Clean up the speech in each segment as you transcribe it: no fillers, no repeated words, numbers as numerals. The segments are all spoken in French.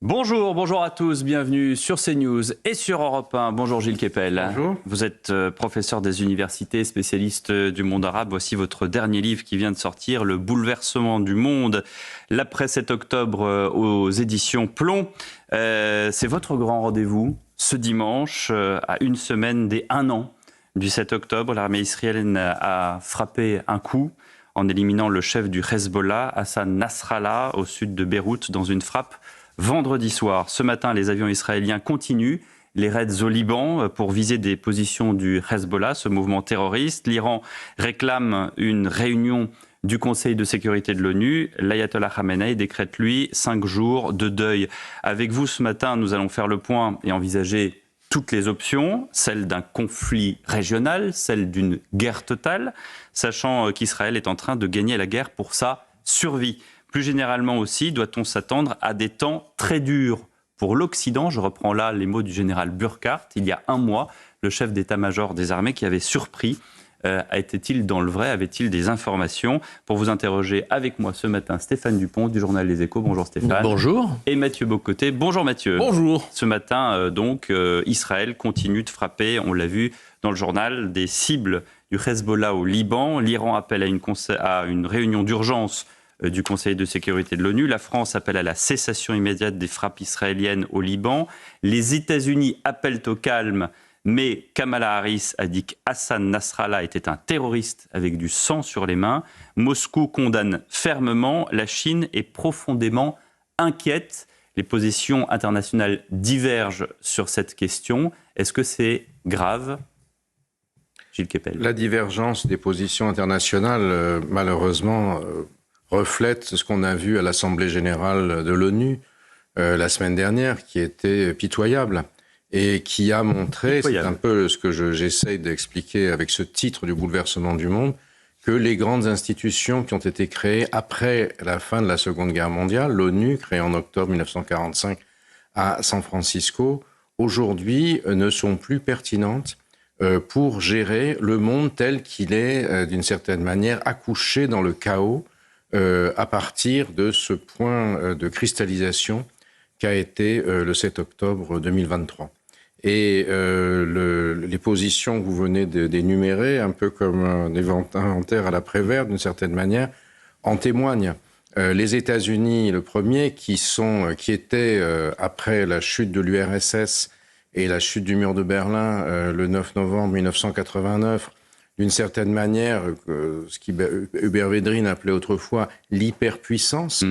Bonjour, bonjour à tous, bienvenue sur CNews et sur Europe 1. Bonjour Gilles Kepel. Bonjour. Vous êtes professeur des universités, spécialiste du monde arabe. Voici votre dernier livre qui vient de sortir, Le bouleversement du monde, l'après 7 octobre aux éditions Plomb. C'est votre grand rendez-vous ce dimanche, à une semaine des 1 an du 7 octobre. L'armée israélienne a frappé un coup en éliminant le chef du Hezbollah, Hassan Nasrallah, au sud de Beyrouth, dans une frappe vendredi soir. Ce matin, les avions israéliens continuent les raids au Liban pour viser des positions du Hezbollah, ce mouvement terroriste. L'Iran réclame une réunion du Conseil de sécurité de l'ONU. L'ayatollah Khamenei décrète, lui, 5 jours de deuil. Avec vous, ce matin, nous allons faire le point et envisager toutes les options, celle d'un conflit régional, celle d'une guerre totale, sachant qu'Israël est en train de gagner la guerre pour sa survie. Plus généralement aussi, doit-on s'attendre à des temps très durs pour l'Occident? Je reprends là les mots du général Burkhardt. Il y a un mois, le chef d'état-major des armées qui avait surpris. Était-il dans le vrai? Avait-il des informations? Pour vous interroger avec moi ce matin, Stéphane Dupont du journal Les Échos. Bonjour Stéphane. Bonjour. Et Mathieu Bocoté. Bonjour Mathieu. Bonjour. Ce matin, Israël continue de frapper, on l'a vu dans le journal, des cibles du Hezbollah au Liban. L'Iran appelle à une réunion d'urgence du Conseil de sécurité de l'ONU. La France appelle à la cessation immédiate des frappes israéliennes au Liban. Les États-Unis appellent au calme, mais Kamala Harris a dit qu'Hassan Nasrallah était un terroriste avec du sang sur les mains. Moscou condamne fermement. La Chine est profondément inquiète. Les positions internationales divergent sur cette question. Est-ce que c'est grave, Gilles Kepel? La divergence des positions internationales, malheureusement, reflète ce qu'on a vu à l'Assemblée générale de l'ONU la semaine dernière, qui était pitoyable et qui a montré, c'est un peu ce que j'essaye d'expliquer avec ce titre du bouleversement du monde, que les grandes institutions qui ont été créées après la fin de la Seconde Guerre mondiale, l'ONU, créée en octobre 1945 à San Francisco, aujourd'hui ne sont plus pertinentes pour gérer le monde tel qu'il est, d'une certaine manière, accouché dans le chaos à partir de ce point de cristallisation qu'a été le 7 octobre 2023. Et les positions que vous venez d'énumérer, un peu comme un inventaire à la Prévert, d'une certaine manière, en témoignent. Les États-Unis, le premier, qui étaient, après la chute de l'URSS et la chute du mur de Berlin le 9 novembre 1989, d'une certaine manière, ce qu'Hubert Védrine appelait autrefois l'hyperpuissance,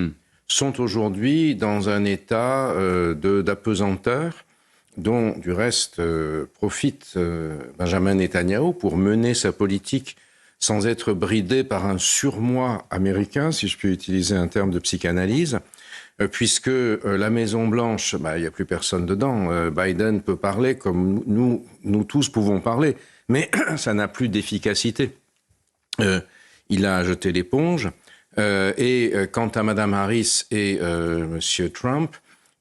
sont aujourd'hui dans un état d'apesanteur dont, du reste, profite Benjamin Netanyahou pour mener sa politique sans être bridé par un surmoi américain, si je puis utiliser un terme de psychanalyse, puisque la Maison-Blanche, il n'y a plus personne dedans. Biden peut parler comme nous tous pouvons parler, mais ça n'a plus d'efficacité. Il a jeté l'éponge. Et quant à Mme Harris et M. Trump,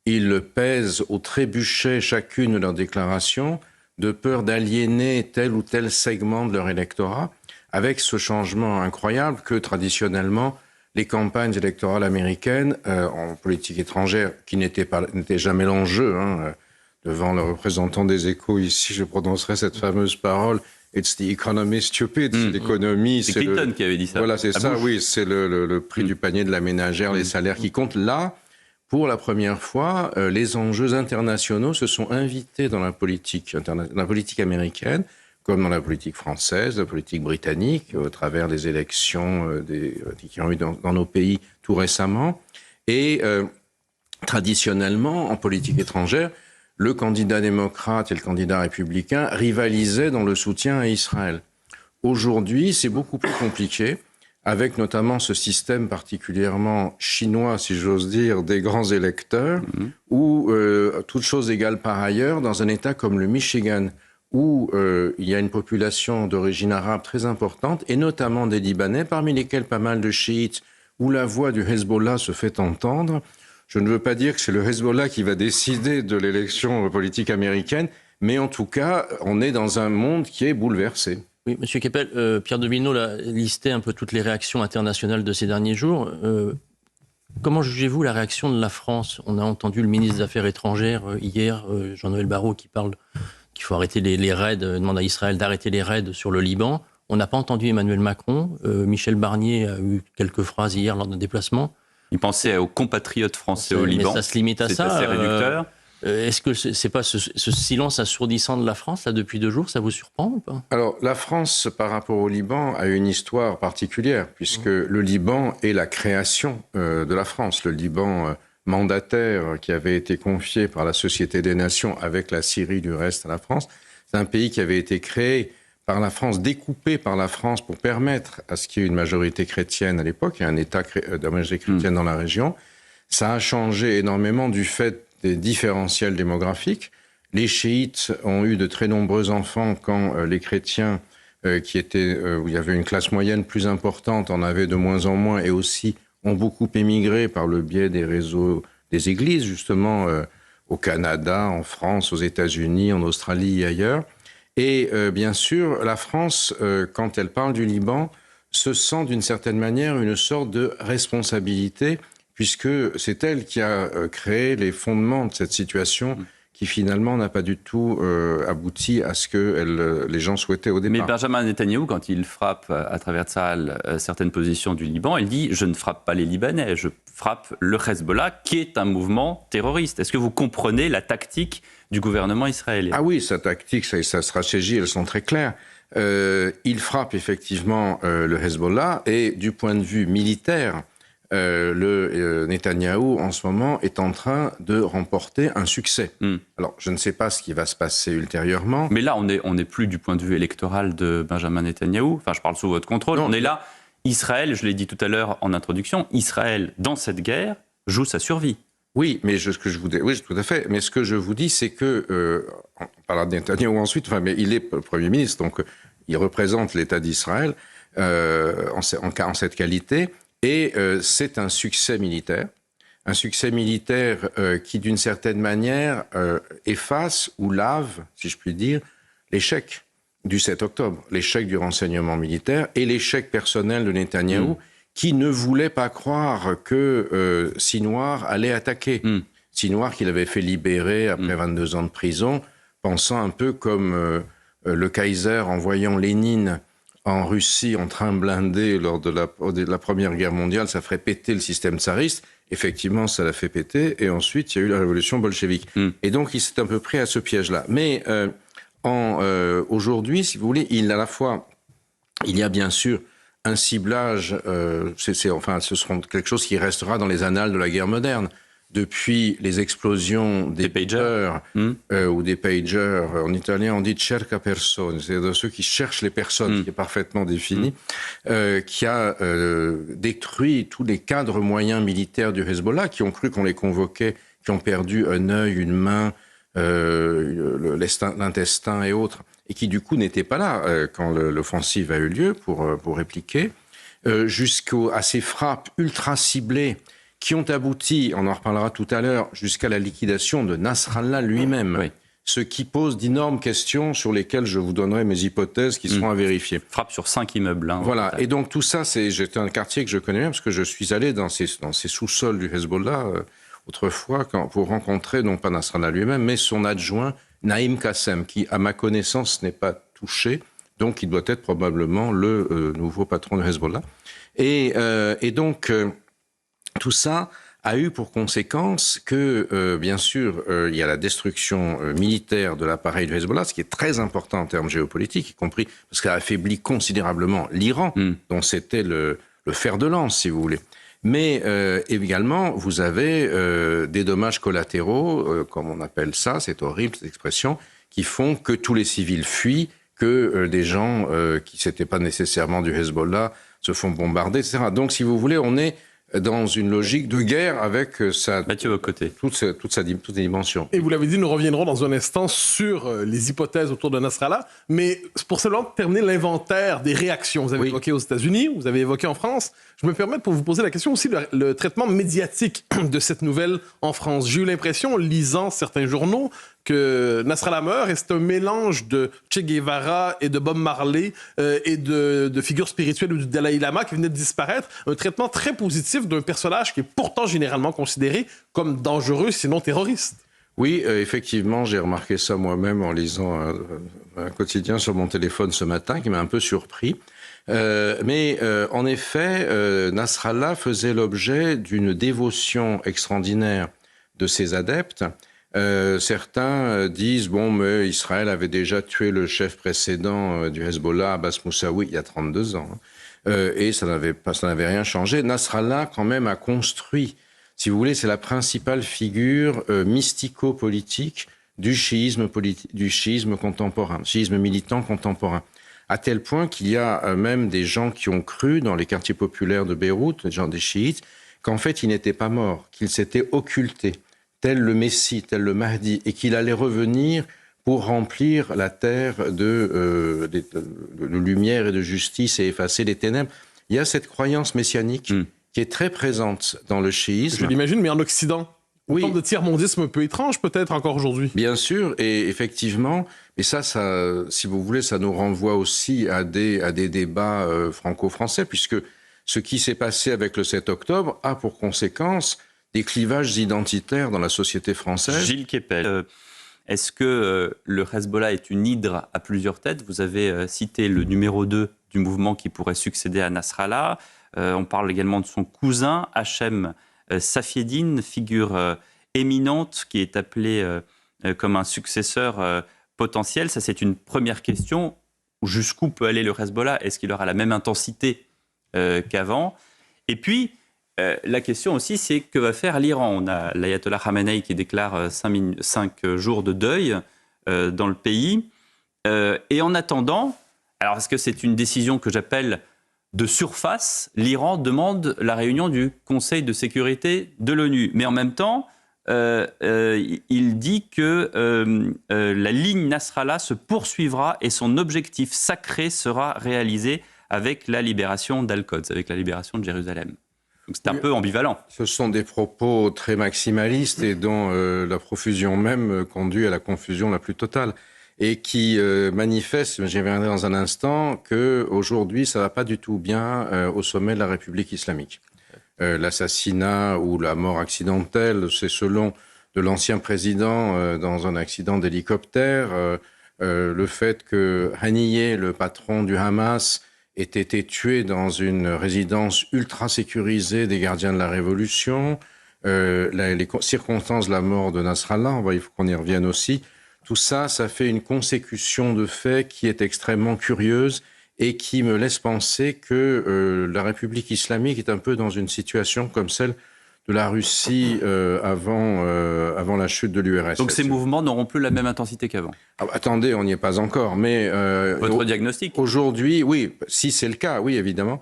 ils pèsent au trébuchet chacune de leurs déclarations de peur d'aliéner tel ou tel segment de leur électorat, avec ce changement incroyable que traditionnellement les campagnes électorales américaines en politique étrangère, qui n'était jamais l'enjeu, devant le représentant des Échos ici, je prononcerai cette fameuse parole. It's the economy stupid. C'est l'économie. C'est Clinton qui avait dit ça. Voilà, c'est ça, oui. C'est le prix du panier de la ménagère, les salaires qui comptent. Là, pour la première fois, les enjeux internationaux se sont invités dans la politique américaine, comme dans la politique française, la politique britannique, au travers des élections qui ont eu dans nos pays tout récemment. Et traditionnellement, en politique étrangère, le candidat démocrate et le candidat républicain rivalisaient dans le soutien à Israël. Aujourd'hui, c'est beaucoup plus compliqué, avec notamment ce système particulièrement chinois, si j'ose dire, des grands électeurs, où, toutes choses égales par ailleurs, dans un État comme le Michigan, où il y a une population d'origine arabe très importante, et notamment des Libanais, parmi lesquels pas mal de chiites, où la voix du Hezbollah se fait entendre. Je ne veux pas dire que c'est le Hezbollah qui va décider de l'élection politique américaine, mais en tout cas, on est dans un monde qui est bouleversé. Oui, Monsieur Kepel, Pierre de Villeneuve a listé un peu toutes les réactions internationales de ces derniers jours. Comment jugez-vous la réaction de la France? On a entendu le ministre des Affaires étrangères hier, Jean-Noël Barrot, qui parle qu'il faut arrêter les raids, demande à Israël d'arrêter les raids sur le Liban. On n'a pas entendu Emmanuel Macron. Michel Barnier a eu quelques phrases hier lors d'un déplacement. Il pensait aux compatriotes français au Liban. Mais ça se limite à ça. C'est assez réducteur. Est-ce que c'est pas ce silence assourdissant de la France là depuis 2 jours, ça vous surprend ou pas? Alors, la France, par rapport au Liban, a une histoire particulière, puisque le Liban est la création de la France. Le Liban mandataire qui avait été confié par la Société des Nations avec la Syrie du reste à la France, c'est un pays qui avait été créé par la France, découpé par la France pour permettre à ce qu'il y ait une majorité chrétienne à l'époque, et un État de majorité chrétienne dans la région. Ça a changé énormément du fait des différentiels démographiques. Les chiites ont eu de très nombreux enfants quand les chrétiens, où il y avait une classe moyenne plus importante, en avaient de moins en moins et aussi ont beaucoup émigré par le biais des réseaux des églises, justement au Canada, en France, aux États-Unis, en Australie et ailleurs. Et bien sûr, la France, quand elle parle du Liban, se sent d'une certaine manière une sorte de responsabilité, puisque c'est elle qui a créé les fondements de cette situation qui finalement n'a pas du tout abouti à ce que les gens souhaitaient au départ. Mais Benjamin Netanyahou, quand il frappe à travers Tsahal certaines positions du Liban, il dit « je ne frappe pas les Libanais, je frappe le Hezbollah, qui est un mouvement terroriste ». Est-ce que vous comprenez la tactique du gouvernement israélien? Ah oui, sa tactique, sa stratégie, elles sont très claires. Il frappe effectivement le Hezbollah et du point de vue militaire, Netanyahou, en ce moment, est en train de remporter un succès. Alors, je ne sais pas ce qui va se passer ultérieurement. Mais là, on n'est plus du point de vue électoral de Benjamin Netanyahou. Enfin, je parle sous votre contrôle. Non, on est là. Israël, je l'ai dit tout à l'heure en introduction, Israël, dans cette guerre, joue sa survie. Oui, mais oui, tout à fait. Mais ce que je vous dis, c'est que, on parlera de Netanyahou ensuite, mais il est Premier ministre, donc il représente l'État d'Israël en cette qualité. Et c'est un succès militaire qui, d'une certaine manière, efface ou lave, si je puis dire, l'échec du 7 octobre, l'échec du renseignement militaire et l'échec personnel de Netanyahou, qui ne voulait pas croire que Sinwar allait attaquer. Sinwar qu'il avait fait libérer après 22 ans de prison, pensant un peu comme le Kaiser en voyant Lénine en Russie, en train blindé lors de la Première Guerre mondiale, ça ferait péter le système tsariste. Effectivement, ça l'a fait péter. Et ensuite, il y a eu la révolution bolchevique. Et donc, il s'est un peu pris à ce piège-là. Mais aujourd'hui, si vous voulez, il y a bien sûr un ciblage. Ce sera quelque chose qui restera dans les annales de la guerre moderne. Depuis les explosions des pagers ou des pagers, en italien on dit cerca persone, c'est-à-dire ceux qui cherchent les personnes, qui est parfaitement défini, qui a détruit tous les cadres moyens militaires du Hezbollah, qui ont cru qu'on les convoquait, qui ont perdu un œil, une main, l'intestin et autres, et qui du coup n'étaient pas là quand l'offensive a eu lieu pour répliquer, jusqu'à ces frappes ultra ciblées qui ont abouti, on en reparlera tout à l'heure, jusqu'à la liquidation de Nasrallah lui-même. Oui. Ce qui pose d'énormes questions sur lesquelles je vous donnerai mes hypothèses qui seront à vérifier. Frappe sur 5 immeubles. Voilà. Et donc tout ça, j'étais un quartier que je connais bien parce que je suis allé dans ces sous-sols du Hezbollah autrefois pour rencontrer non pas Nasrallah lui-même, mais son adjoint Naïm Kassem, qui, à ma connaissance, n'est pas touché. Donc il doit être probablement le nouveau patron du Hezbollah. Et donc... tout ça a eu pour conséquence que, bien sûr, il y a la destruction militaire de l'appareil du Hezbollah, ce qui est très important en termes géopolitiques, y compris parce qu'elle a affaibli considérablement l'Iran, dont c'était le fer de lance, si vous voulez. Mais également, vous avez des dommages collatéraux, comme on appelle ça, c'est horrible cette expression, qui font que tous les civils fuient, que des gens qui n'étaient pas nécessairement du Hezbollah se font bombarder, etc. Donc, si vous voulez, on est dans une logique de guerre avec toutes les dimensions. Et vous l'avez dit, nous reviendrons dans un instant sur les hypothèses autour de Nasrallah, mais pour seulement terminer l'inventaire des réactions. Vous avez évoqué aux États-Unis, vous avez évoqué en France. Je me permets pour vous poser la question aussi le traitement médiatique de cette nouvelle en France. J'ai eu l'impression, lisant certains journaux, que Nasrallah meurt et c'est un mélange de Che Guevara et de Bob Marley et de figures spirituelles ou du Dalai Lama qui venaient de disparaître. Un traitement très positif d'un personnage qui est pourtant généralement considéré comme dangereux, sinon terroriste. Oui, effectivement, j'ai remarqué ça moi-même en lisant un quotidien sur mon téléphone ce matin qui m'a un peu surpris. Mais en effet, Nasrallah faisait l'objet d'une dévotion extraordinaire de ses adeptes. Certains disent, bon, mais Israël avait déjà tué le chef précédent du Hezbollah, Abbas Moussaoui, il y a 32 ans. Et ça n'avait rien changé. Nasrallah, quand même, a construit, si vous voulez, c'est la principale figure mystico-politique du chiisme contemporain, chiisme militant contemporain. À tel point qu'il y a même des gens qui ont cru, dans les quartiers populaires de Beyrouth, des chiites, qu'en fait, il n'était pas mort, qu'il s'était occulté, tel le Messie, tel le Mahdi, et qu'il allait revenir pour remplir la terre de lumière et de justice et effacer les ténèbres. Il y a cette croyance messianique qui est très présente dans le chiisme. Je l'imagine, mais en Occident. Une forme de tiers-mondisme un peu étrange, peut-être, encore aujourd'hui. Bien sûr, et effectivement, et ça, si vous voulez, ça nous renvoie aussi à des débats franco-français, puisque ce qui s'est passé avec le 7 octobre a pour conséquence des clivages identitaires dans la société française. Gilles Kepel, est-ce que le Hezbollah est une hydre à plusieurs têtes ? Vous avez cité le numéro 2 du mouvement qui pourrait succéder à Nasrallah. On parle également de son cousin, Hachem Safieddine, figure éminente qui est appelé comme un successeur potentiel. Ça, c'est une première question. Jusqu'où peut aller le Hezbollah ? Est-ce qu'il aura la même intensité qu'avant ? Et puis, la question aussi, c'est que va faire l'Iran ? On a l'ayatollah Khamenei qui déclare 5 jours de deuil dans le pays. Et en attendant, alors est-ce que c'est une décision que j'appelle de surface ? L'Iran demande la réunion du Conseil de sécurité de l'ONU. Mais en même temps, il dit que la ligne Nasrallah se poursuivra et son objectif sacré sera réalisé avec la libération d'Al-Quds, avec la libération de Jérusalem. Donc c'est un peu ambivalent. Ce sont des propos très maximalistes et dont la profusion même conduit à la confusion la plus totale. Et qui manifeste, j'y reviendrai dans un instant, qu'aujourd'hui, ça ne va pas du tout bien au sommet de la République islamique. L'assassinat ou la mort accidentelle, c'est selon de l'ancien président dans un accident d'hélicoptère. Le fait que Haniyeh, le patron du Hamas, ait été tué dans une résidence ultra sécurisée des gardiens de la Révolution. Les circonstances de la mort de Nasrallah, il faut qu'on y revienne aussi. Tout ça, ça fait une consécution de faits qui est extrêmement curieuse et qui me laisse penser que la République islamique est un peu dans une situation comme celle de la Russie avant la chute de l'URSS. Donc ces mouvements n'auront plus la même intensité qu'avant. Attendez, on n'y est pas encore, mais... Votre diagnostic ? Aujourd'hui, oui, si c'est le cas, oui, évidemment,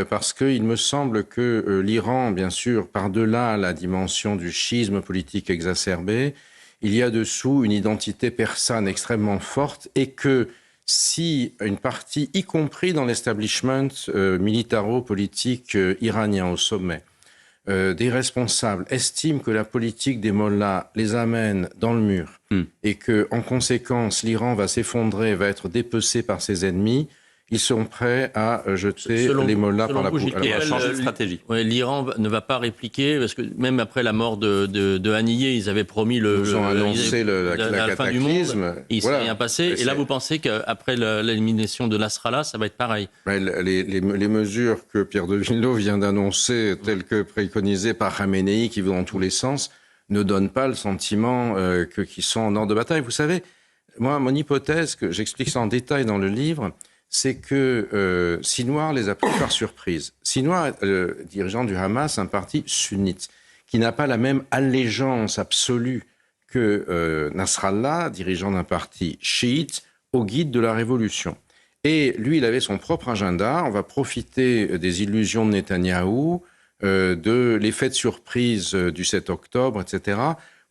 parce qu'il me semble que l'Iran, bien sûr, par-delà la dimension du schisme politique exacerbé, il y a dessous une identité persane extrêmement forte et que si une partie, y compris dans l'establishment militaro-politique iranien au sommet, des responsables estiment que la politique des mollahs les amène dans le mur et que, en conséquence, l'Iran va s'effondrer, va être dépecé par ses ennemis, ils sont prêts à jeter les mollahs par la poubelle. Et à changer de stratégie. Ouais, l'Iran ne va pas répliquer, parce que même après la mort de Haniyeh, ils avaient promis ils ont annoncé la fin du monde. Il ne s'est rien passé. Et là, vous pensez qu'après l'élimination de Nasrallah, ça va être pareil ? Les mesures que Pierre de Villeneuve vient d'annoncer, telles que préconisées par Khamenei, qui vont dans tous les sens, ne donnent pas le sentiment qu'ils sont en ordre de bataille. Vous savez, moi, mon hypothèse, que j'explique ça en détail dans le livre, c'est que Sinwar les a pris par surprise. Sinwar, dirigeant du Hamas, un parti sunnite, qui n'a pas la même allégeance absolue que Nasrallah, dirigeant d'un parti chiite, au guide de la révolution. Et lui, il avait son propre agenda. On va profiter des illusions de Netanyahou, de l'effet de surprise du 7 octobre, etc.,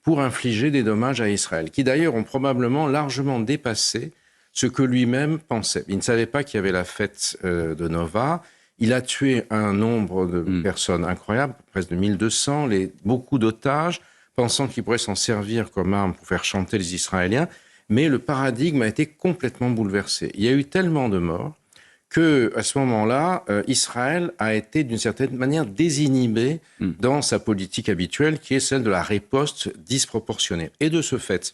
pour infliger des dommages à Israël, qui d'ailleurs ont probablement largement dépassé ce que lui-même pensait. Il ne savait pas qu'il y avait la fête de Nova. Il a tué un nombre de personnes incroyable, presque de 1200, beaucoup d'otages, pensant qu'il pourrait s'en servir comme arme pour faire chanter les Israéliens, mais le paradigme a été complètement bouleversé. Il y a eu tellement de morts qu'à ce moment-là, Israël a été d'une certaine manière désinhibé dans sa politique habituelle, qui est celle de la riposte disproportionnée. Et de ce fait,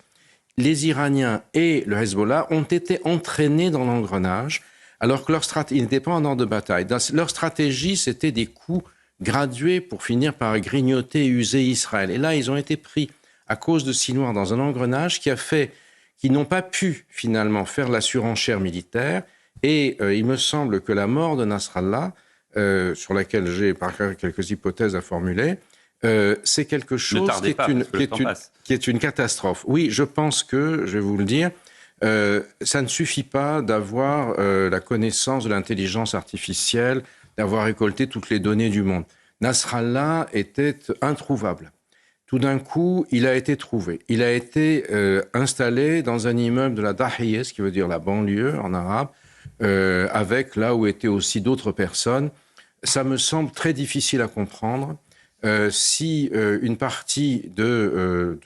les Iraniens et le Hezbollah ont été entraînés dans l'engrenage, alors que ils n'étaient pas en ordre de bataille. Leur stratégie, c'était des coups gradués pour finir par grignoter et user Israël. Et là, ils ont été pris à cause de si noirs dans un engrenage qui a fait qu'ils n'ont pas pu finalement faire la surenchère militaire. Et il me semble que la mort de Nasrallah, sur laquelle j'ai par quelques hypothèses à formuler, c'est quelque chose qui est une catastrophe. Oui, je pense que, je vais vous le dire, ça ne suffit pas d'avoir la connaissance de l'intelligence artificielle, d'avoir récolté toutes les données du monde. Nasrallah était introuvable. Tout d'un coup, il a été trouvé. Il a été installé dans un immeuble de la Dahiyeh, ce qui veut dire la banlieue en arabe, avec là où étaient aussi d'autres personnes. Ça me semble très difficile à comprendre. Si une partie de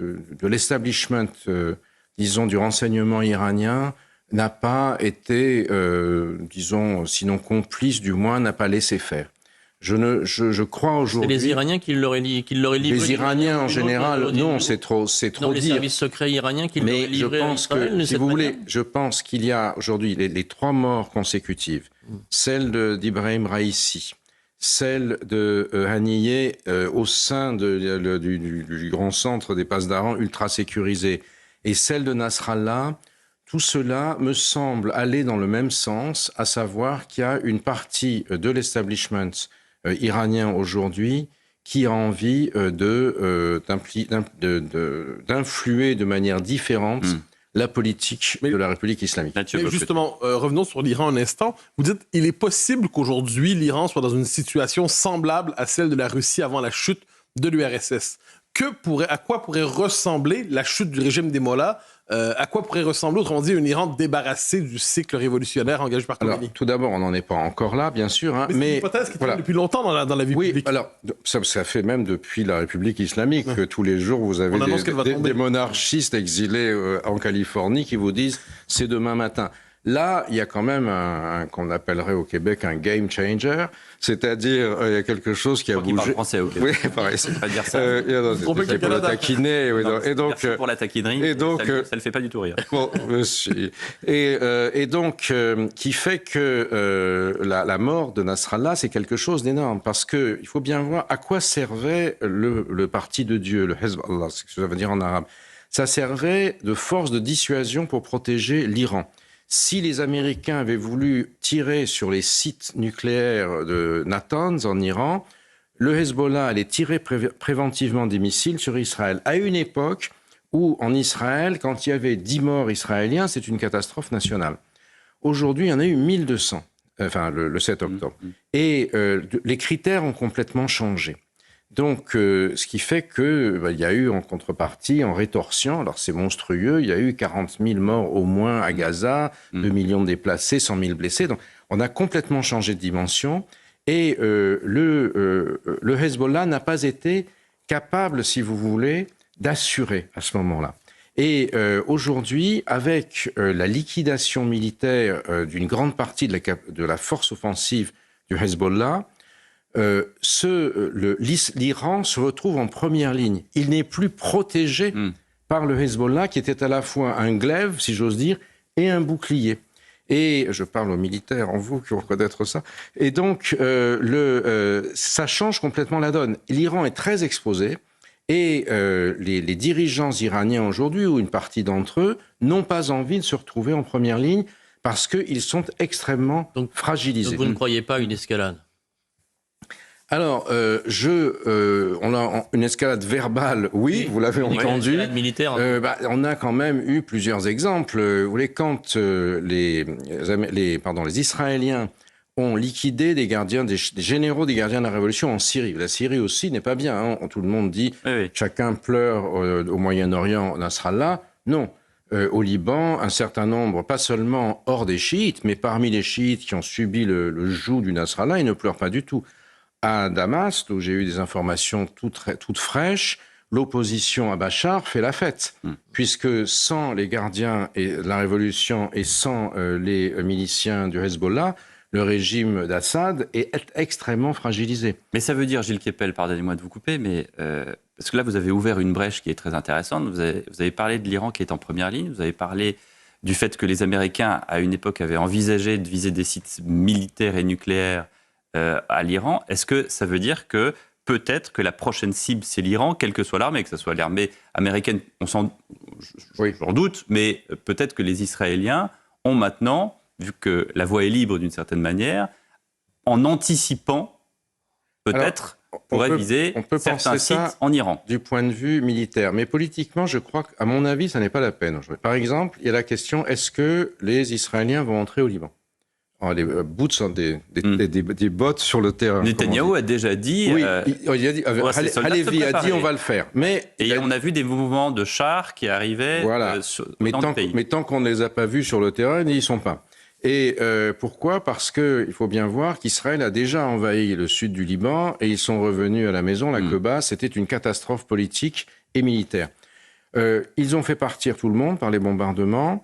l'establishment, disons, du renseignement iranien n'a pas été, disons, sinon complice, du moins, n'a pas laissé faire. Je crois aujourd'hui... C'est les Iraniens qui l'auraient livré. Les Iraniens, en général, non, c'est trop non, dire. Les services secrets iraniens qui l'auraient livré à Israël, que, si vous voulez, je pense qu'il y a aujourd'hui les 3 morts consécutives. Celle d'Ibrahim Raïssi, celle de Haniyeh au sein du grand centre des passes d'Aran ultra sécurisé, et celle de Nasrallah. Tout cela me semble aller dans le même sens, à savoir qu'il y a une partie de l'establishment iranien aujourd'hui qui a envie d'influer de manière différente la politique de la République islamique. Mais justement, revenons sur l'Iran un instant. Vous dites il est possible qu'aujourd'hui l'Iran soit dans une situation semblable à celle de la Russie avant la chute de l'URSS. À quoi pourrait ressembler la chute du régime des Mollahs? À quoi pourrait ressembler, autrement dit, un Iran débarrassé du cycle révolutionnaire engagé par Khomeini? Alors, tout d'abord, on n'en est pas encore là, bien sûr. Mais c'est une hypothèse qui traîne depuis longtemps dans la vie publique. Oui, alors, ça fait même depuis la République islamique que tous les jours, vous avez des monarchistes exilés en Californie qui vous disent « c'est demain matin ». Là, il y a quand même qu'on appellerait au Québec un game changer, c'est-à-dire il y a quelque chose qui a bougé. Qui parle français au Québec. Oui, pareil. C'est pas dire ça. C'est pour le taquiner. Non, et donc, merci pour la taquinerie. Et donc, ça le fait pas du tout rire. Bon, et donc, qui fait que la mort de Nasrallah, c'est quelque chose d'énorme, parce que il faut bien voir à quoi servait le parti de Dieu, le Hezbollah, c'est ce que ça veut dire en arabe. Ça servait de force de dissuasion pour protéger l'Iran. Si les Américains avaient voulu tirer sur les sites nucléaires de Natanz en Iran, le Hezbollah allait tirer préventivement des missiles sur Israël. À une époque où, en Israël, quand il y avait 10 morts israéliens, c'est une catastrophe nationale. Aujourd'hui, il y en a eu 1200, enfin le 7 octobre. Et les critères ont complètement changé. Donc, ce qui fait qu'il y a eu en contrepartie, en rétorsion, alors c'est monstrueux, il y a eu 40 000 morts au moins à Gaza, 2 millions de déplacés, 100 000 blessés. Donc, on a complètement changé de dimension. Et le Hezbollah n'a pas été capable, si vous voulez, d'assurer à ce moment-là. Et aujourd'hui, avec la liquidation militaire d'une grande partie de la force offensive du Hezbollah, l'Iran se retrouve en première ligne. Il n'est plus protégé par le Hezbollah, qui était à la fois un glaive, si j'ose dire, et un bouclier. Et je parle aux militaires, en vous, qui vont reconnaître ça. Et donc, ça change complètement la donne. L'Iran est très exposé, et les dirigeants iraniens aujourd'hui, ou une partie d'entre eux, n'ont pas envie de se retrouver en première ligne, parce qu'ils sont extrêmement fragilisés. Donc vous ne croyez pas à une escalade? Alors, on a une escalade verbale, oui, vous l'avez entendu. Une escalade militaire. On a quand même eu plusieurs exemples. Vous voulez, quand les Israéliens ont liquidé des généraux des gardiens de la Révolution en Syrie. La Syrie aussi n'est pas bien. Hein. Tout le monde dit chacun pleure au Moyen-Orient, Nasrallah. Non. Au Liban, un certain nombre, pas seulement hors des chiites, mais parmi les chiites qui ont subi le joug du Nasrallah, ils ne pleurent pas du tout. À Damas, où j'ai eu des informations toutes fraîches, l'opposition à Bachar fait la fête, puisque sans les gardiens et la révolution et sans les miliciens du Hezbollah, le régime d'Assad est extrêmement fragilisé. Mais ça veut dire, Gilles Kepel, pardonnez-moi de vous couper, mais parce que là, vous avez ouvert une brèche qui est très intéressante. Vous avez parlé de l'Iran qui est en première ligne. Vous avez parlé du fait que les Américains, à une époque, avaient envisagé de viser des sites militaires et nucléaires à l'Iran. Est-ce que ça veut dire que peut-être que la prochaine cible, c'est l'Iran, quelle que soit l'armée, que ce soit l'armée américaine, j'en doute, mais peut-être que les Israéliens ont maintenant, vu que la voie est libre d'une certaine manière, en anticipant, peut-être, pourrait viser certains sites en Iran. Du point de vue militaire. Mais politiquement, je crois qu'à mon avis, ça n'est pas la peine. Par exemple, il y a la question, est-ce que les Israéliens vont entrer au Liban ? Les boots sont des bottes sur le terrain. Netanyahou a déjà dit... Oui, il a dit, Halevi a dit on va le faire. On a vu des mouvements de chars qui arrivaient dans le pays. Mais tant qu'on ne les a pas vus sur le terrain, ils n'y sont pas. Et pourquoi ? Parce qu'il faut bien voir qu'Israël a déjà envahi le sud du Liban et ils sont revenus à la maison. La Queba, c'était une catastrophe politique et militaire. Ils ont fait partir tout le monde par les bombardements.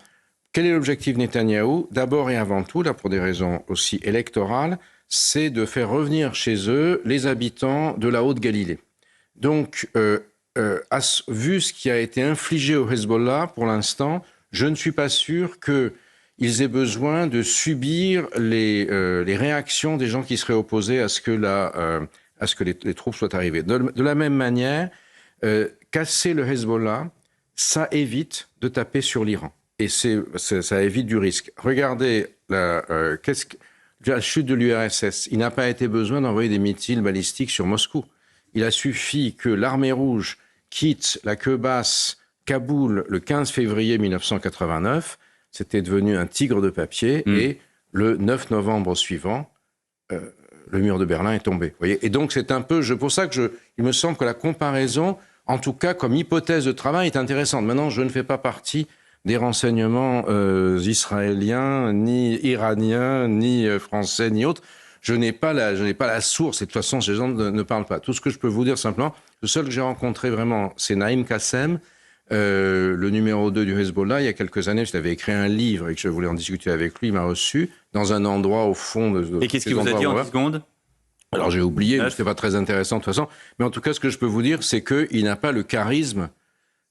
Quel est l'objectif de Netanyahou ? D'abord et avant tout, là pour des raisons aussi électorales, c'est de faire revenir chez eux les habitants de la Haute-Galilée. Donc, vu ce qui a été infligé au Hezbollah pour l'instant, je ne suis pas sûr qu'ils aient besoin de subir les réactions des gens qui seraient opposés à ce que les troupes soient arrivées. De la même manière, casser le Hezbollah, ça évite de taper sur l'Iran. Et ça évite du risque. Regardez la chute de l'URSS. Il n'a pas été besoin d'envoyer des missiles balistiques sur Moscou. Il a suffi que l'armée rouge quitte la queue basse Kaboul le 15 février 1989. C'était devenu un tigre de papier. Et le 9 novembre suivant, le mur de Berlin est tombé. Vous voyez ? Et donc, c'est un peu... pour ça que il me semble que la comparaison, en tout cas comme hypothèse de travail, est intéressante. Maintenant, je ne fais pas partie des renseignements israéliens, ni iraniens, ni français, ni autres. Je n'ai pas la source, et de toute façon, ces gens ne parlent pas. Tout ce que je peux vous dire simplement, le seul que j'ai rencontré vraiment, c'est Naïm Qassem, le numéro 2 du Hezbollah. Il y a quelques années, j'avais écrit un livre et que je voulais en discuter avec lui. Il m'a reçu dans un endroit au fond de... Et qu'est-ce qu'il vous a dit en 10 secondes ? Alors j'ai oublié, c'était pas très intéressant de toute façon. Mais en tout cas, ce que je peux vous dire, c'est qu'il n'a pas le charisme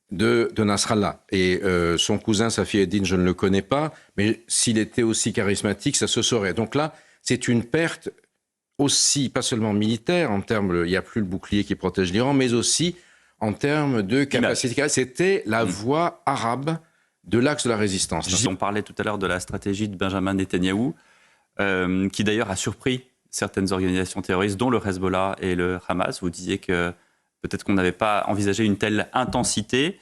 de Nasrallah. Et son cousin, Safi Eddin, je ne le connais pas, mais s'il était aussi charismatique, ça se saurait. Donc là, c'est une perte aussi, pas seulement militaire, en termes, il n'y a plus le bouclier qui protège l'Iran, mais aussi en termes de capacité. C'était la voie arabe de l'axe de la résistance. On parlait tout à l'heure de la stratégie de Benjamin Netanyahou, qui d'ailleurs a surpris certaines organisations terroristes, dont le Hezbollah et le Hamas. Vous disiez que peut-être qu'on n'avait pas envisagé une telle intensité.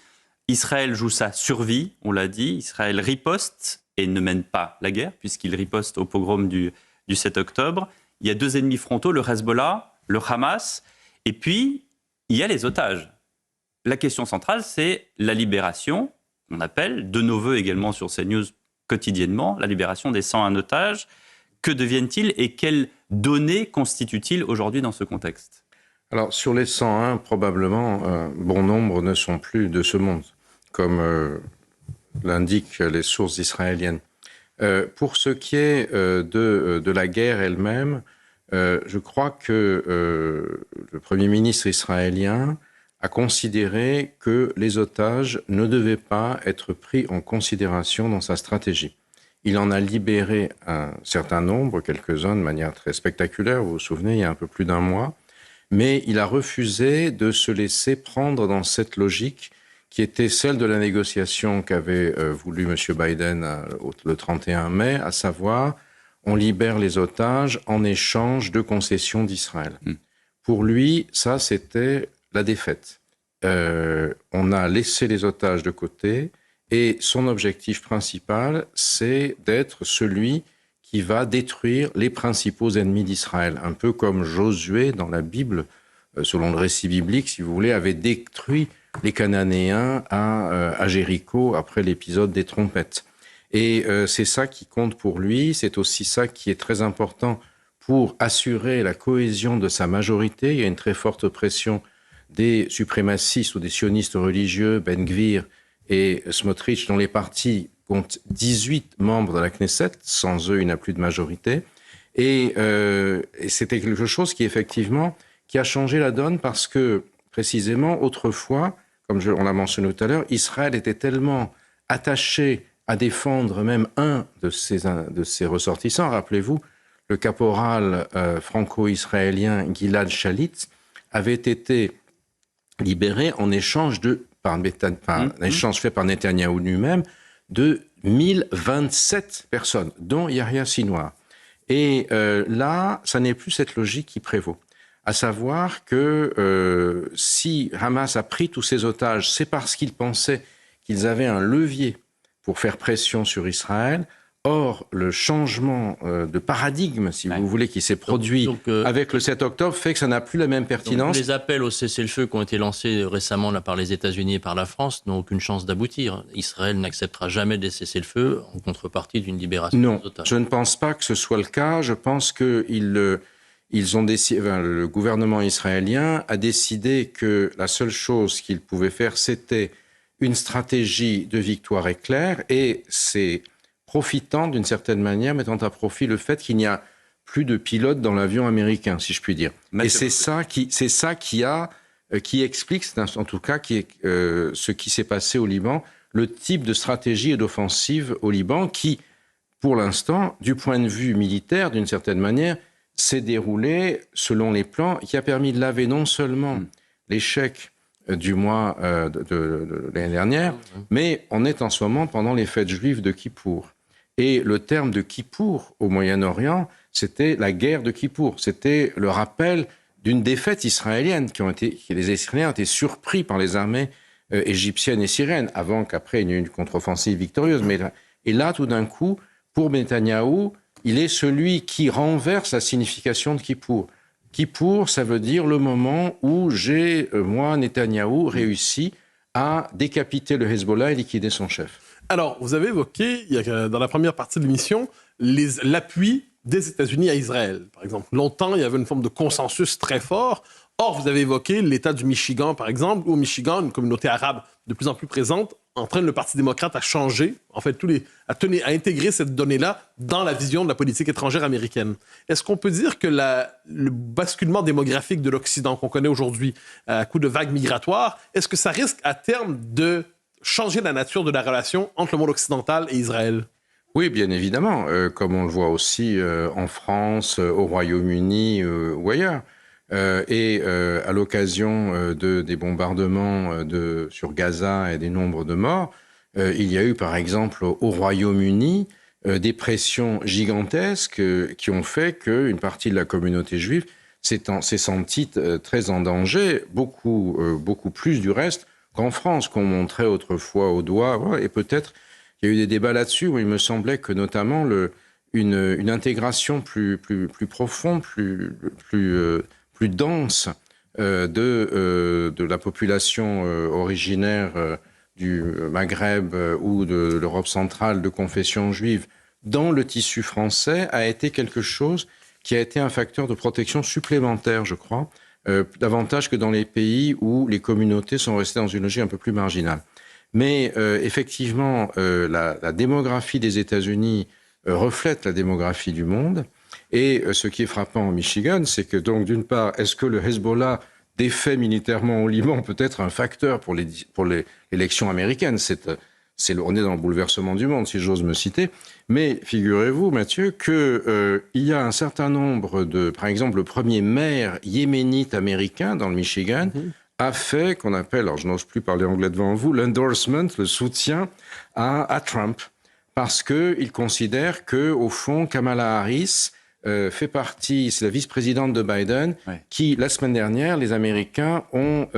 Israël joue sa survie, on l'a dit. Israël riposte et ne mène pas la guerre, puisqu'il riposte au pogrom du 7 octobre. Il y a deux ennemis frontaux, le Hezbollah, le Hamas, et puis il y a les otages. La question centrale, c'est la libération, on appelle, de nos voeux également sur CNews quotidiennement, la libération des 101 otages. Que deviennent-ils et quelles données constituent-ils aujourd'hui dans ce contexte ? Alors, sur les 101, probablement, bon nombre ne sont plus de ce monde, comme l'indiquent les sources israéliennes. Pour ce qui est de la guerre elle-même, je crois que le Premier ministre israélien a considéré que les otages ne devaient pas être pris en considération dans sa stratégie. Il en a libéré un certain nombre, quelques-uns de manière très spectaculaire, vous vous souvenez, il y a un peu plus d'un mois, mais il a refusé de se laisser prendre dans cette logique qui était celle de la négociation qu'avait voulu M. Biden le 31 mai, à savoir on libère les otages en échange de concessions d'Israël. Pour lui, ça, c'était la défaite. On a laissé les otages de côté et son objectif principal, c'est d'être celui qui va détruire les principaux ennemis d'Israël. Un peu comme Josué, dans la Bible, selon le récit biblique, si vous voulez, avait détruit les Cananéens à Jéricho après l'épisode des trompettes. Et c'est ça qui compte pour lui, c'est aussi ça qui est très important pour assurer la cohésion de sa majorité. Il y a une très forte pression des suprémacistes ou des sionistes religieux, Ben Gvir et Smotrich, dont les partis comptent 18 membres de la Knesset. Sans eux, il n'a plus de majorité. Et c'était quelque chose qui, effectivement, qui a changé la donne parce que, précisément, autrefois, comme on l'a mentionné tout à l'heure, Israël était tellement attaché à défendre même un de ses ressortissants. Rappelez-vous, le caporal franco-israélien Gilad Shalit avait été libéré en échange échange fait par Netanyahou lui-même de 1027 personnes, dont Yahya Sinwar. Et là, ça n'est plus cette logique qui prévaut. À savoir que si Hamas a pris tous ces otages, c'est parce qu'ils pensaient qu'ils avaient un levier pour faire pression sur Israël. Or, le changement de paradigme, si vous voulez, qui s'est produit avec le 7 octobre, fait que ça n'a plus la même pertinence. Les appels au cessez-le-feu qui ont été lancés récemment là, par les États-Unis et par la France n'ont aucune chance d'aboutir. Israël n'acceptera jamais des cessez-le-feu en contrepartie d'une libération des otages. Non, je ne pense pas que ce soit le cas. Je pense que le gouvernement israélien a décidé que la seule chose qu'il pouvait faire, c'était une stratégie de victoire éclair, et c'est profitant d'une certaine manière, mettant à profit le fait qu'il n'y a plus de pilotes dans l'avion américain, si je puis dire. Et c'est ça qui explique, en tout cas, ce qui s'est passé au Liban, le type de stratégie et d'offensive au Liban qui, pour l'instant, du point de vue militaire, d'une certaine manière, s'est déroulé selon les plans, qui a permis de laver non seulement l'échec du mois de l'année dernière, mais on est en ce moment pendant les fêtes juives de Kippour. Et le terme de Kippour au Moyen-Orient, c'était la guerre de Kippour. C'était le rappel d'une défaite israélienne les Israéliens ont été surpris par les armées égyptiennes et syriennes, avant qu'après il y ait une contre-offensive victorieuse. Et là, tout d'un coup, pour Netanyahou, il est celui qui renverse la signification de Kippour. Kippour, ça veut dire le moment où moi, Netanyahou, réussi à décapiter le Hezbollah et liquider son chef. Alors, vous avez évoqué, dans la première partie de l'émission, l'appui des États-Unis à Israël, par exemple. Longtemps, il y avait une forme de consensus très fort. Or, vous avez évoqué l'État du Michigan, par exemple, où au Michigan, une communauté arabe de plus en plus présente entraîne le Parti démocrate à changer, en fait, à intégrer cette donnée-là dans la vision de la politique étrangère américaine. Est-ce qu'on peut dire que le basculement démographique de l'Occident qu'on connaît aujourd'hui, à coup de vagues migratoires, est-ce que ça risque à terme de changer la nature de la relation entre le monde occidental et Israël? Oui, bien évidemment, comme on le voit aussi en France, au Royaume-Uni ou ailleurs. À l'occasion des bombardements sur Gaza et des nombres de morts, il y a eu par exemple au Royaume-Uni des pressions gigantesques qui ont fait qu'une partie de la communauté juive s'est sentie très en danger, beaucoup plus du reste qu'en France, qu'on montrait autrefois au doigt. Et peut-être il y a eu des débats là-dessus où il me semblait que notamment une intégration plus profonde, plus dense de la population originaire du Maghreb ou de l'Europe centrale de confession juive dans le tissu français a été quelque chose qui a été un facteur de protection supplémentaire, je crois, davantage que dans les pays où les communautés sont restées dans une logique un peu plus marginale. Mais effectivement, la démographie des États-Unis reflète la démographie du monde. Et ce qui est frappant au Michigan, c'est que donc d'une part, est-ce que le Hezbollah défait militairement au Liban peut être un facteur pour l'élection américaine? On est dans le bouleversement du monde, si j'ose me citer. Mais figurez-vous, Mathieu, qu'il y a un certain nombre par exemple, le premier maire yéménite américain dans le Michigan a fait, qu'on appelle, alors je n'ose plus parler anglais devant vous, l'endorsement, le soutien à Trump. Parce qu'il considère qu'au fond, Kamala Harris fait partie, c'est la vice-présidente de Biden, qui, la semaine dernière, les Américains ont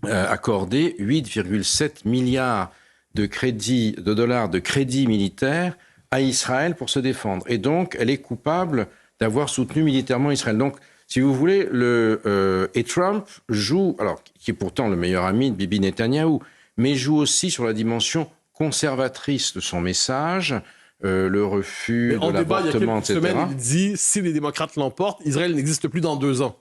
accordé 8,7 milliards de dollars de crédits militaires à Israël pour se défendre. Et donc, elle est coupable d'avoir soutenu militairement Israël. Donc, si vous voulez, et Trump joue, alors qui est pourtant le meilleur ami de Bibi Netanyahou, mais joue aussi sur la dimension conservatrice de son message, le refus de l'avortement, etc. En débat, il y a quelques semaines, il dit, si les démocrates l'emportent, Israël n'existe plus dans 2 ans.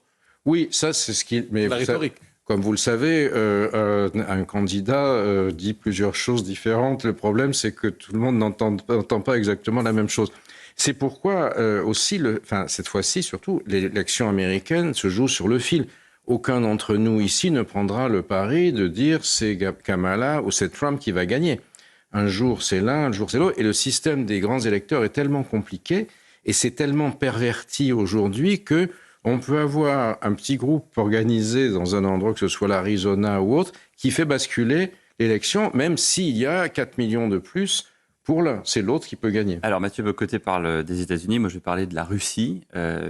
Oui, ça, c'est ce qui... Mais La rhétorique. Comme vous le savez, un candidat dit plusieurs choses différentes. Le problème, c'est que tout le monde n'entend pas exactement la même chose. C'est pourquoi aussi, cette fois-ci surtout, l'élection américaine se joue sur le fil. Aucun d'entre nous ici ne prendra le pari de dire c'est Kamala ou c'est Trump qui va gagner. Un jour c'est l'un, un jour c'est l'autre. Et le système des grands électeurs est tellement compliqué et c'est tellement perverti aujourd'hui que on peut avoir un petit groupe organisé dans un endroit, que ce soit l'Arizona ou autre, qui fait basculer l'élection, même s'il y a 4 millions de plus pour l'un. C'est l'autre qui peut gagner. Alors Mathieu Bocoté parle des États-Unis, moi je vais parler de la Russie,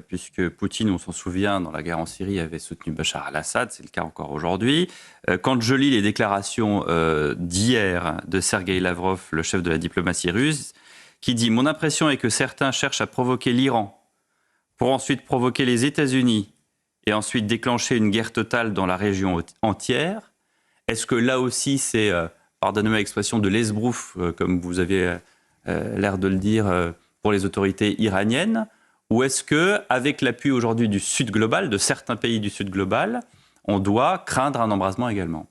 puisque Poutine, on s'en souvient, dans la guerre en Syrie, avait soutenu Bachar al-Assad, c'est le cas encore aujourd'hui. Quand je lis les déclarations d'hier de Sergueï Lavrov, le chef de la diplomatie russe, qui dit « Mon impression est que certains cherchent à provoquer l'Iran pour ensuite provoquer les États-Unis et ensuite déclencher une guerre totale dans la région entière. Est-ce que là aussi c'est, pardonnez-moi l'expression, de l'esbrouf, comme vous avez l'air de le dire, pour les autorités iraniennes, ou est-ce que, avec l'appui aujourd'hui du Sud global, de certains pays du Sud global, on doit craindre un embrasement également ?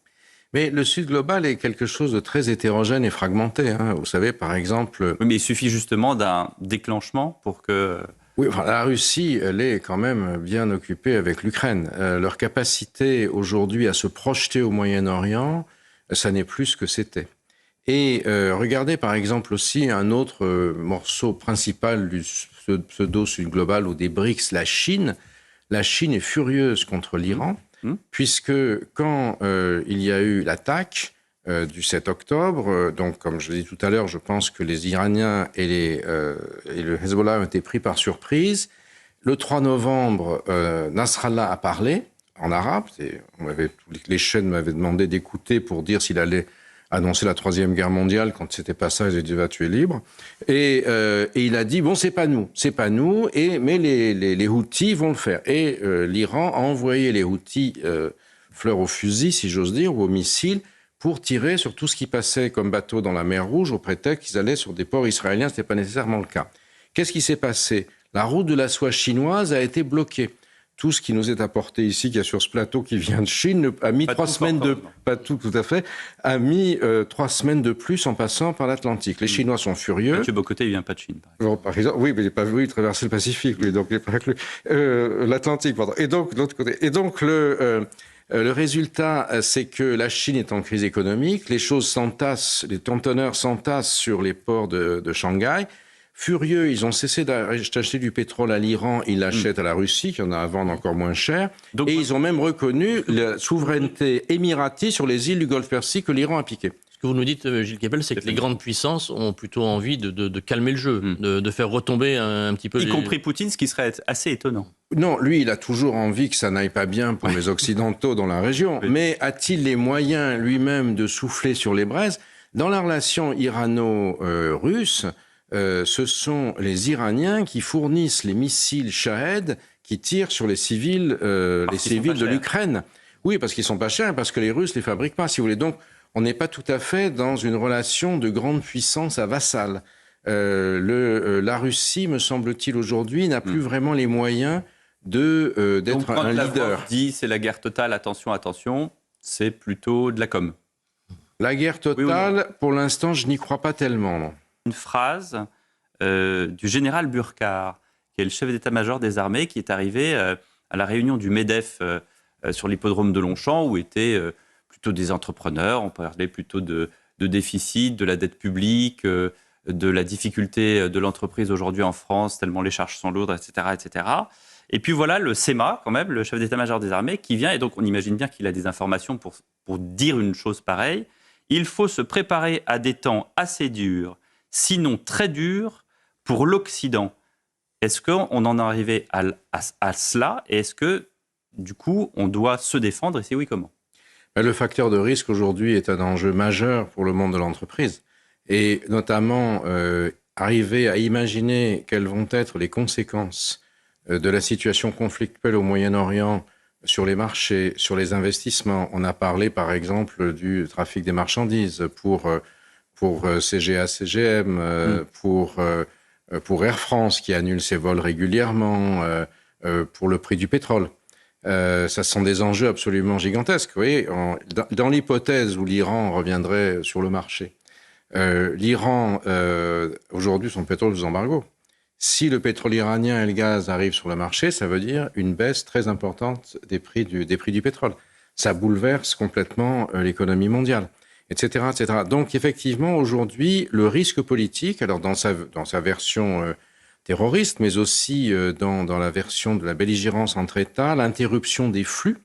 Mais le Sud global est quelque chose de très hétérogène et fragmenté. Hein. Vous savez, par exemple... Oui, mais il suffit justement d'un déclenchement pour que... Oui, enfin, la Russie, elle est quand même bien occupée avec l'Ukraine. Leur capacité aujourd'hui à se projeter au Moyen-Orient, ça n'est plus ce que c'était. Et regardez par exemple aussi un autre morceau principal du pseudo-Sud global ou des BRICS, la Chine. La Chine est furieuse contre l'Iran, puisque quand il y a eu l'attaque du 7 octobre, donc comme je l'ai dit tout à l'heure, je pense que les Iraniens et le Hezbollah ont été pris par surprise. Le 3 novembre, Nasrallah a parlé en arabe. Les chaînes m'avaient demandé d'écouter pour dire s'il allait annoncer la Troisième Guerre mondiale. Quand c'était pas ça, ils ont dit « va, tu es libre ». Et il a dit « bon, c'est pas nous, mais les Houthis vont le faire ». Et l'Iran a envoyé les Houthis fleurs au fusil, si j'ose dire, ou aux missiles, pour tirer sur tout ce qui passait comme bateau dans la mer Rouge, au prétexte qu'ils allaient sur des ports israéliens. Ce n'était pas nécessairement le cas. Qu'est-ce qui s'est passé ? La route de la soie chinoise a été bloquée. Tout ce qui nous est apporté ici, qu'il y a sur ce plateau qui vient de Chine, a mis 3 semaines de... Pas tout à fait. A mis 3 semaines de plus en passant par l'Atlantique. Les Chinois sont furieux. Mathieu Bocoté, il vient pas de Chine, par exemple. Bon, par exemple, oui, mais il n'a pas voulu traverser le Pacifique, lui, donc il n'est pas inclus. L'Atlantique, pardon. Et donc, de l'autre côté. Et donc, le résultat, c'est que la Chine est en crise économique, les choses s'entassent, les conteneurs s'entassent sur les ports de Shanghai. Furieux, ils ont cessé d'acheter du pétrole à l'Iran, ils l'achètent à la Russie, qui en a à vendre encore moins cher. Donc, et ils ont même reconnu la souveraineté émiratiste sur les îles du Golfe Persique que l'Iran a piquées. Ce que vous nous dites, Gilles Kepel, c'est que les grandes puissances ont plutôt envie de calmer le jeu, de faire retomber un petit peu... Y compris Poutine, ce qui serait assez étonnant. Non, lui, il a toujours envie que ça n'aille pas bien pour les Occidentaux dans la région. Oui. Mais a-t-il les moyens lui-même de souffler sur les braises ? Dans la relation irano-russe, ce sont les Iraniens qui fournissent les missiles Shahed qui tirent sur les civils, de l'Ukraine. Oui, parce qu'ils sont pas chers, parce que les Russes les fabriquent pas, si vous voulez. Donc, on n'est pas tout à fait dans une relation de grande puissance à vassal. La Russie, me semble-t-il, aujourd'hui, n'a plus vraiment les moyens d'être un leader. Dit c'est la guerre totale, attention, attention, c'est plutôt de la com. La guerre totale, oui, pour l'instant, je n'y crois pas tellement. Non. Une phrase du général Burkhardt, qui est le chef d'état-major des armées, qui est arrivé à la réunion du MEDEF sur l'hippodrome de Longchamp, où étaient plutôt des entrepreneurs, on parlait plutôt de déficit, de la dette publique, de la difficulté de l'entreprise aujourd'hui en France, tellement les charges sont lourdes, etc., etc. Et puis voilà le SEMA, quand même, le chef d'état-major des armées, qui vient, et donc on imagine bien qu'il a des informations pour dire une chose pareille. Il faut se préparer à des temps assez durs, sinon très durs, pour l'Occident. Est-ce qu'on en est arrivé à cela ? Et est-ce que, du coup, on doit se défendre ? Et si oui, comment ? Le facteur de risque aujourd'hui est un enjeu majeur pour le monde de l'entreprise. Et notamment, arriver à imaginer quelles vont être les conséquences de la situation conflictuelle au Moyen-Orient sur les marchés, sur les investissements. On a parlé, par exemple, du trafic des marchandises pour CGA, CGM, pour Air France, qui annule ses vols régulièrement, pour le prix du pétrole. Ça sont des enjeux absolument gigantesques. Vous voyez, dans l'hypothèse où l'Iran reviendrait sur le marché, l'Iran, aujourd'hui, son pétrole sous embargo. Si le pétrole iranien et le gaz arrivent sur le marché, ça veut dire une baisse très importante des prix du pétrole. Ça bouleverse complètement l'économie mondiale, etc., etc. Donc, effectivement, aujourd'hui, le risque politique, alors dans sa version terroriste, mais aussi dans la version de la belligérance entre États, l'interruption des flux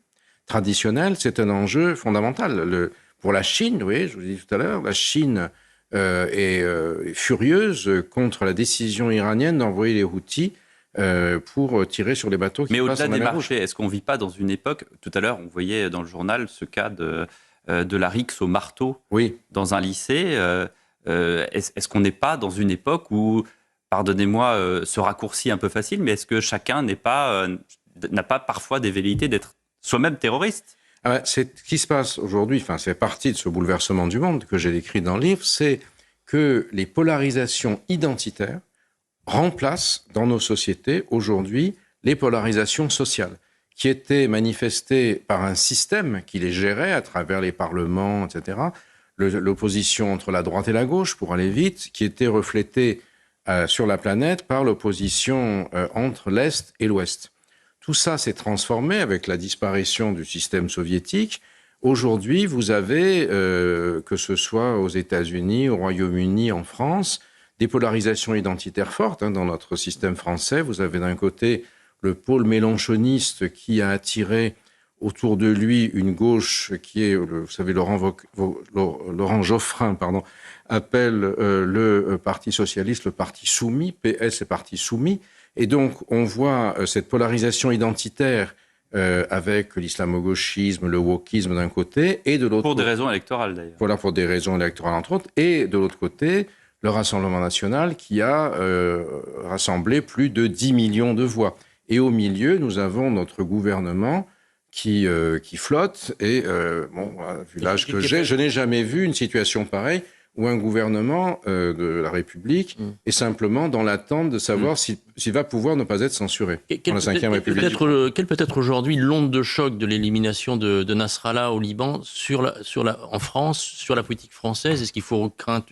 traditionnels, c'est un enjeu fondamental. Pour la Chine, oui, je vous l'ai dit tout à l'heure, la Chine est furieuse contre la décision iranienne d'envoyer les Houthis pour tirer sur les bateaux qui Mais passent au-delà en des mer Rouge. marchés, est-ce qu'on ne vit pas dans une époque... Tout à l'heure, on voyait dans le journal ce cas de la rixe au marteau Oui. dans un lycée. Est-ce qu'on n'est pas dans une époque où, pardonnez-moi ce raccourci un peu facile, mais est-ce que chacun n'a pas parfois des velléités d'être soi-même terroriste ? C'est ce qui se passe aujourd'hui, enfin, c'est partie de ce bouleversement du monde que j'ai décrit dans le livre, c'est que les polarisations identitaires remplacent dans nos sociétés aujourd'hui les polarisations sociales, qui étaient manifestées par un système qui les gérait à travers les parlements, etc. L'opposition entre la droite et la gauche, pour aller vite, qui était reflétée sur la planète par l'opposition entre l'Est et l'Ouest. Tout ça s'est transformé avec la disparition du système soviétique. Aujourd'hui, vous avez, que ce soit aux États-Unis, au Royaume-Uni, en France, des polarisations identitaires fortes. Dans notre système français, vous avez d'un côté le pôle mélenchoniste qui a attiré autour de lui une gauche qui est, vous savez, Laurent Geoffrin, appelle le Parti socialiste le Parti soumis, PS et Parti soumis. Et donc, on voit cette polarisation identitaire avec l'islamo-gauchisme, le wokisme d'un côté, et de l'autre... Pour des raisons électorales, d'ailleurs. Voilà, pour des raisons électorales, entre autres. Et de l'autre côté, le Rassemblement national qui a rassemblé plus de 10 millions de voix. Et au milieu, nous avons notre gouvernement qui flotte. Et, vu l'âge que j'ai, je n'ai jamais vu une situation pareille où un gouvernement de la République est simplement dans l'attente de savoir s'il va pouvoir ne pas être censuré dans la Ve République. Quelle peut être aujourd'hui l'onde de choc de l'élimination de Nasrallah au Liban en France, sur la politique française? Est-ce qu'il faut craindre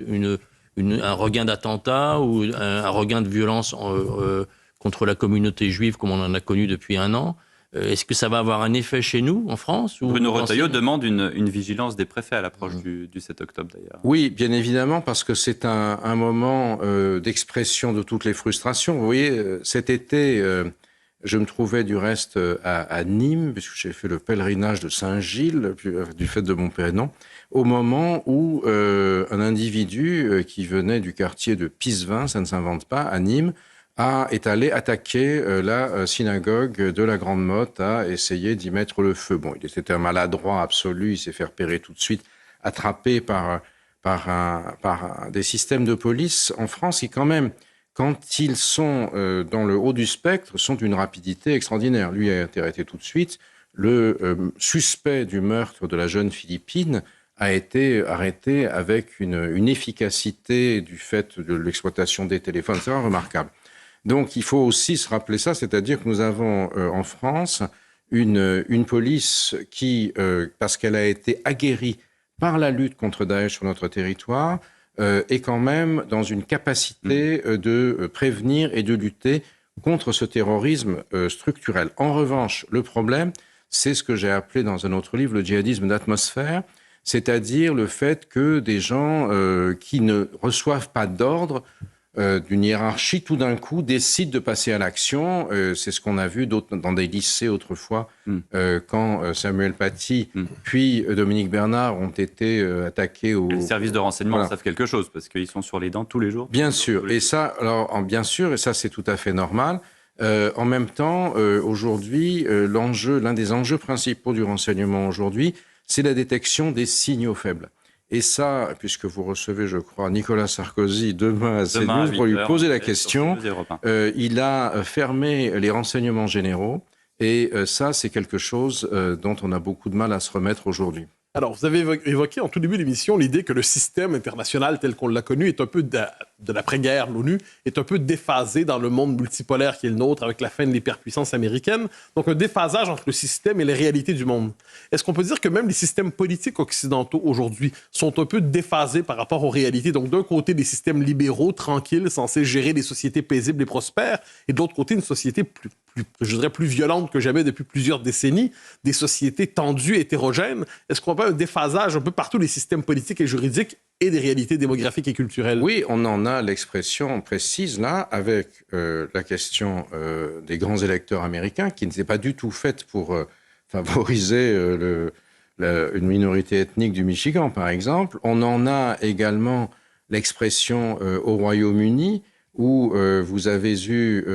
un regain d'attentats ou un regain de violence contre la communauté juive comme on en a connu depuis un an? Est-ce que ça va avoir un effet chez nous, en France? Bruno Retailleau demande une vigilance des préfets à l'approche du 7 octobre, d'ailleurs. Oui, bien évidemment, parce que c'est un moment d'expression de toutes les frustrations. Vous voyez, cet été, je me trouvais du reste à Nîmes, puisque j'ai fait le pèlerinage de Saint-Gilles, du fait de mon prénom, au moment où un individu qui venait du quartier de Pisevin, ça ne s'invente pas, à Nîmes, est allé attaquer la synagogue de la Grande Motte, a essayé d'y mettre le feu. Bon, il était un maladroit absolu, il s'est fait repérer tout de suite, attrapé par des systèmes de police en France qui, quand même, quand ils sont dans le haut du spectre, sont d'une rapidité extraordinaire. Lui a été arrêté tout de suite. Le suspect du meurtre de la jeune Philippine a été arrêté avec une efficacité du fait de l'exploitation des téléphones. C'est remarquable. Donc, il faut aussi se rappeler ça, c'est-à-dire que nous avons en France une police qui, parce qu'elle a été aguerrie par la lutte contre Daesh sur notre territoire, est quand même dans une capacité de prévenir et de lutter contre ce terrorisme structurel. En revanche, le problème, c'est ce que j'ai appelé dans un autre livre le djihadisme d'atmosphère, c'est-à-dire le fait que des gens qui ne reçoivent pas d'ordre d'une hiérarchie, tout d'un coup, décident de passer à l'action. C'est ce qu'on a vu dans des lycées autrefois, quand Samuel Paty puis Dominique Bernard ont été attaqués au... Les services de renseignement savent quelque chose, parce qu'ils sont sur les dents tous les jours. Bien sûr, et ça, c'est tout à fait normal. En même temps, aujourd'hui, l'un des enjeux principaux du renseignement aujourd'hui, c'est la détection des signaux faibles. Et ça, puisque vous recevez, je crois, Nicolas Sarkozy demain à CNews pour lui poser la question, il a fermé les renseignements généraux. Et ça, c'est quelque chose dont on a beaucoup de mal à se remettre aujourd'hui. Alors, vous avez évoqué en tout début de l'émission l'idée que le système international tel qu'on l'a connu est un peu de l'après-guerre, l'ONU, est un peu déphasée dans le monde multipolaire qui est le nôtre avec la fin de l'hyperpuissance américaine. Donc, un déphasage entre le système et les réalités du monde. Est-ce qu'on peut dire que même les systèmes politiques occidentaux aujourd'hui sont un peu déphasés par rapport aux réalités? Donc, d'un côté, des systèmes libéraux, tranquilles, censés gérer des sociétés paisibles et prospères, et de l'autre côté, une société je dirais plus violente que jamais depuis plusieurs décennies, des sociétés tendues, hétérogènes. Est-ce qu'on peut un déphasage un peu partout des systèmes politiques et juridiques et des réalités démographiques et culturelles? Oui, on en a l'expression précise là, avec la question des grands électeurs américains, qui n'était pas du tout faite pour favoriser une minorité ethnique du Michigan, par exemple. On en a également l'expression au Royaume-Uni, où vous avez eu,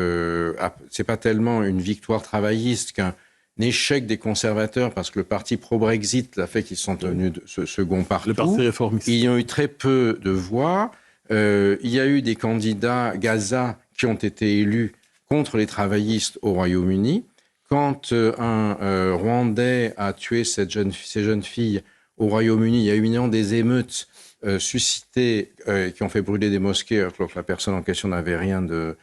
c'est pas tellement une victoire travailliste qu'un échec des conservateurs, parce que le parti pro-Brexit l'a fait qu'ils sont tenus de ce second partout. Le parti réformiste. Il y a eu très peu de voix. Il y a eu des candidats Gaza qui ont été élus contre les travaillistes au Royaume-Uni. Quand un Rwandais a tué ces jeunes filles au Royaume-Uni, il y a eu évidemment des émeutes suscitées qui ont fait brûler des mosquées, alors que la personne en question n'avait rien de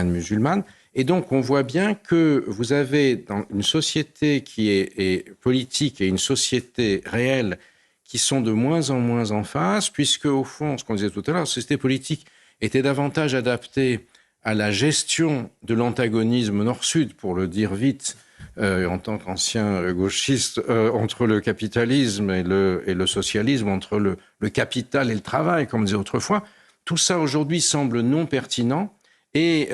musulmane. Et donc, on voit bien que vous avez dans une société qui est politique et une société réelle qui sont de moins en moins en phase, puisque, au fond, ce qu'on disait tout à l'heure, la société politique était davantage adaptée à la gestion de l'antagonisme nord-sud, pour le dire vite, en tant qu'ancien gauchiste, entre le capitalisme et le socialisme, entre le capital et le travail, comme on disait autrefois. Tout ça, aujourd'hui, semble non pertinent. Et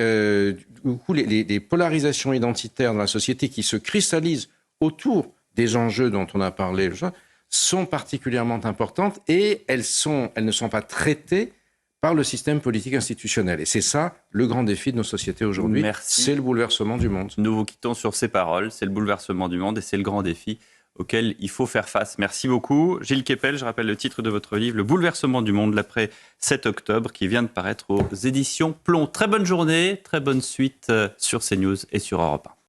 du coup, les polarisations identitaires dans la société qui se cristallisent autour des enjeux dont on a parlé sont particulièrement importantes, et elles ne sont pas traitées par le système politique institutionnel. Et c'est ça le grand défi de nos sociétés aujourd'hui. Merci. C'est le bouleversement du monde. Nous vous quittons sur ces paroles. C'est le bouleversement du monde et c'est le grand défi auquel il faut faire face. Merci beaucoup. Gilles Kepel, je rappelle le titre de votre livre, Le bouleversement du monde, l'après 7 octobre, qui vient de paraître aux éditions Plomb. Très bonne journée, très bonne suite sur CNews et sur Europe 1.